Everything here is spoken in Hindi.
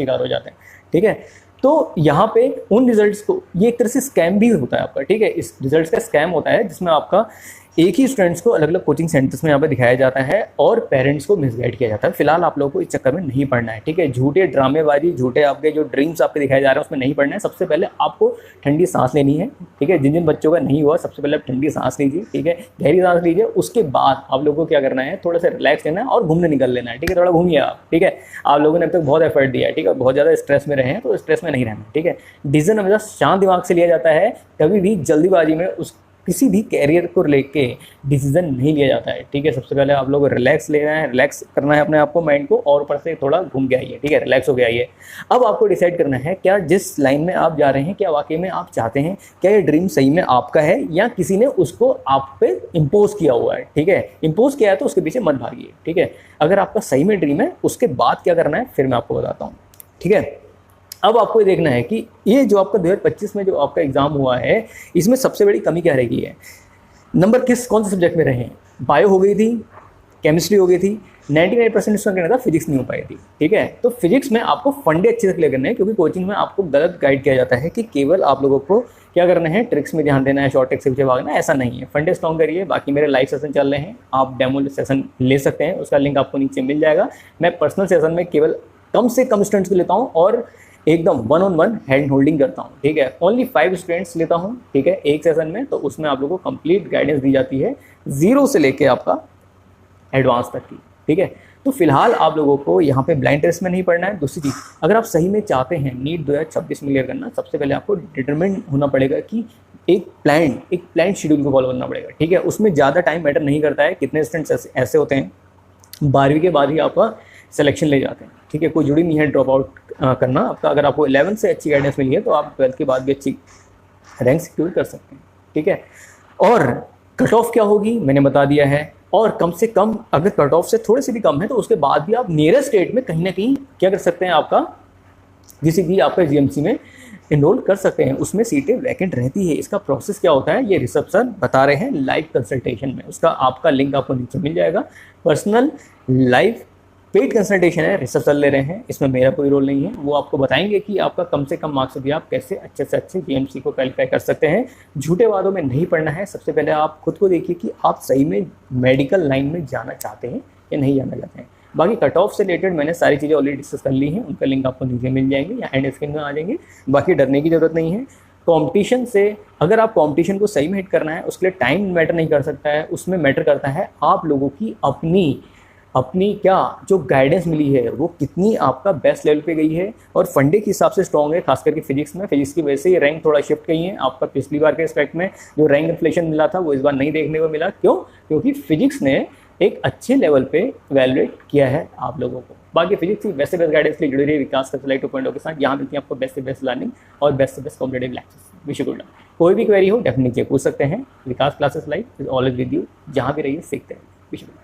शिकार हो जाते हैं, ठीक है। तो यहाँ पे उन रिजल्ट्स को, ये एक तरह से स्कैम भी होता है आपका, ठीक है। इस रिजल्ट्स का स्कैम होता है जिसमें आपका एक ही स्टूडेंट्स को अलग अलग कोचिंग सेंटर्स में यहाँ पे दिखाया जाता है और पेरेंट्स को मिसगाइड किया जाता है। फिलहाल आप लोगों को इस चक्कर में नहीं पढ़ना है, ठीक है। झूठे ड्रामेबाजी, झूठे आपके जो ड्रीम्स आपके दिखाए जा रहे हैं उसमें नहीं पढ़ना है। सबसे पहले आपको ठंडी सांस लेनी है, ठीक है। जिन जिन बच्चों का नहीं हुआ सबसे पहले आप ठंडी सांस लीजिए, ठीक है, गहरी सांस लीजिए। उसके बाद आप लोगों को क्या करना है, थोड़ा सा रिलैक्स लेना है और घूमने निकल लेना है, ठीक है। थोड़ा घूमिए आप, ठीक है। आप लोगों ने अब तक बहुत एफर्ट दिया है, ठीक है, बहुत ज़्यादा स्ट्रेस में रहे हैं, तो स्ट्रेस में नहीं रहना, ठीक है। डिसीजन हमेशा शांत दिमाग से लिया जाता है, कभी भी जल्दीबाजी में उस किसी भी कैरियर को लेके डिसीजन नहीं लिया जाता है, ठीक है। सबसे पहले आप लोग रिलैक्स लेना है, रिलैक्स करना है अपने आप को, माइंड को, और ऊपर से थोड़ा घूम के आइए, ठीक है, रिलैक्स हो के आइए। अब आपको डिसाइड करना है क्या जिस लाइन में आप जा रहे हैं क्या वाकई में आप चाहते हैं, क्या ये ड्रीम सही में आपका है या किसी ने उसको आप पे इम्पोज किया हुआ है, ठीक है। इम्पोज किया है तो उसके पीछे मत भागिए, ठीक है। अगर आपका सही में ड्रीम है उसके बाद क्या करना है फिर मैं आपको बताता हूँ, ठीक है। अब आपको ये देखना है कि ये जो आपका 2025 में जो आपका एग्जाम हुआ है इसमें सबसे बड़ी कमी क्या रह गई है। नंबर कौन से सब्जेक्ट में रहे हैं, बायो हो गई थी, केमिस्ट्री हो गई थी, 99% इसका कहना था फिजिक्स नहीं हो पाई थी, ठीक है। तो फिजिक्स में आपको फंडे अच्छे से क्लियर करने हैं, क्योंकि कोचिंग में आपको गलत गाइड किया जाता है कि केवल आप लोगों को क्या करना है, ट्रिक्स में ध्यान देना है, शॉर्ट ट्रिक्स से पीछे भागना, ऐसा नहीं है। फंडे स्ट्रॉन्ग करिए। बाकी मेरे लाइव सेशन चल रहे हैं, आप डेमो सेशन ले सकते हैं, उसका लिंक आपको नीचे मिल जाएगा। मैं पर्सनल सेशन में केवल कम से कम स्टूडेंट्स को लेता हूँ और एकदम 1-on-1 हैंड होल्डिंग करता हूँ, ठीक है। ओनली 5 स्टूडेंट्स लेता हूँ, ठीक है, एक सेशन में। तो उसमें आप लोगों को कंप्लीट गाइडेंस दी जाती है, 0 से लेके आपका एडवांस तक की, ठीक है। तो फिलहाल आप लोगों को यहाँ पे ब्लाइंड टेस्ट में नहीं पढ़ना है। दूसरी चीज़, अगर आप सही में चाहते हैं नीट 2026 में क्लियर करना, सबसे पहले आपको डिटरमिन होना पड़ेगा कि एक प्लान शेड्यूल को फॉलो करना पड़ेगा, ठीक है। उसमें ज़्यादा टाइम मैटर नहीं करता है। कितने स्टूडेंट्स ऐसे होते हैं 12वीं के बाद ही आपका सिलेक्शन ले जाते हैं, ठीक है। कोई जुड़ी नहीं है ड्रॉप आउट करना आपका। अगर आपको 11th से अच्छी गाइडेंस मिली है तो आप 12th के बाद भी अच्छी रैंक सिक्योर कर सकते हैं, ठीक है। और कट ऑफ क्या होगी मैंने बता दिया है। और कम से कम अगर कट ऑफ से थोड़े से भी कम है तो उसके बाद भी आप नियरेस्ट स्टेट में कहीं ना कहीं क्या कर सकते हैं, आपका किसी भी आपका जीएमसी में इनरोल कर सकते हैं। उसमें सीटें वैकेंट रहती है। इसका प्रोसेस क्या होता है ये रिसेप्शन बता रहे हैं लाइव कंसल्टेशन में। उसका आपका लिंक आपको नीचे मिल जाएगा। पर्सनल लाइव पेड कंसल्टेशन है, रिसेप्शन ले रहे हैं, इसमें मेरा कोई रोल नहीं है। वो आपको बताएंगे कि आपका कम से कम मार्क्स भी आप कैसे अच्छे से अच्छे जीएमसी को क्वालिफाई कर सकते हैं। झूठे वादों में नहीं पड़ना है। सबसे पहले आप खुद को देखिए कि आप सही में मेडिकल लाइन में जाना चाहते हैं या नहीं जाना चाहते हैं। बाकी कट ऑफ से रिलेटेड मैंने सारी चीज़ें ऑलरेडी डिस्कस कर ली हैं, उनका लिंक आपको नीचे मिल जाएंगे या एंड स्क्रीन में आ जाएंगे। बाकी डरने की ज़रूरत नहीं है। कंपटीशन से अगर आप कंपटीशन को सही में हिट करना है उसके लिए टाइम मैटर नहीं कर सकता है, उसमें मैटर करता है आप लोगों की अपनी क्या जो गाइडेंस मिली है वो कितनी आपका बेस्ट लेवल पे गई है और फंडे के हिसाब से स्ट्रॉन्ग है। खास करके फिजिक्स में, फिजिक्स की वजह से ये रैंक थोड़ा शिफ्ट गई है। आपका पिछली बार के रिस्पेक्ट में जो रैंक इन्फ्लेशन मिला था वो इस बार नहीं देखने को मिला। क्यों? क्योंकि फिजिक्स ने एक अच्छे लेवल पे इवैल्यूएट किया है आप लोगों को। बाकी फिजिक्स की बेस्ट से बेस्ट गाइडेंस के लिए जुड़ी रही विकास लाइव 2.0 के साथ। यहाँ मिलती है आपको बेस्ट से बेस्ट लर्निंग और बेस्ट से best competitive lectures. Wish you good luck. कोई भी क्वेरी हो डेफिनेटली पूछ सकते हैं। Vikas classes live is always with you. जहाँ भी रहिए सीखते हैं। Wish you good luck.